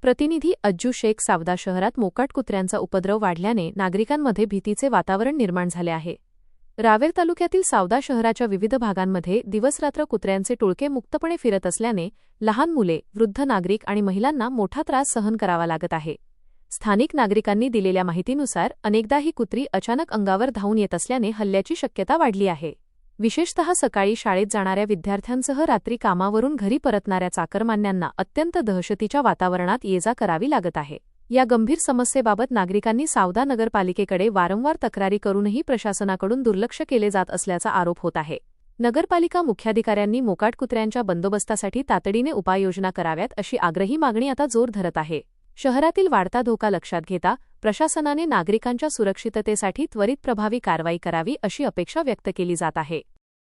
प्रतिनिधी अज्जू शेख सावदा शहरात मोकाट कुत्र्यांचा उपद्रव वाढल्याने नागरिकांमध्ये भीतीचे वातावरण निर्माण झाले आहे। रावेर तालुक्यातील सावदा शहराच्या विविध भागांमध्ये दिवसरात्र कुत्र्यांचे टोळके मुक्तपणे फिरत असल्याने लहान मुले, वृद्ध नागरिक आणि महिलांना मोठा त्रास सहन करावा लागत आहे। स्थानिक नागरिकांनी दिलेल्या माहितीनुसार अनेकदा ही कुत्री अचानक अंगावर धावून येत असल्याने हल्ल्याची शक्यता वाढली आहे। विशेषतः सकाळी शाळेत जाणाऱ्या विद्यार्थ्यांसह रात्री कामावरून घरी परतणाऱ्या चाकरमान्यांना अत्यंत दहशतीच्या वातावरणात ये-जा करावी लागत आहे। या गंभीर समस्येबाबत नागरिकांनी सावदा नगरपालिकेकडे वारंवार तक्रारी करूनही प्रशासनाकडून दुर्लक्ष केले जात असल्याचा आरोप होत आहे। नगरपालिका मुख्याधिकाऱ्यांनी मोकाट कुत्र्यांच्या बंदोबस्तासाठी तातडीने उपाययोजना कराव्यात अशी आग्रही मागणी आता जोर धरत आहे। शहरातील वाढता धोका लक्षात घेता प्रशासनाने नागरिकांच्या सुरक्षिततेसाठी त्वरित प्रभावी कारवाई करावी अशी अपेक्षा व्यक्त केली जात आहे।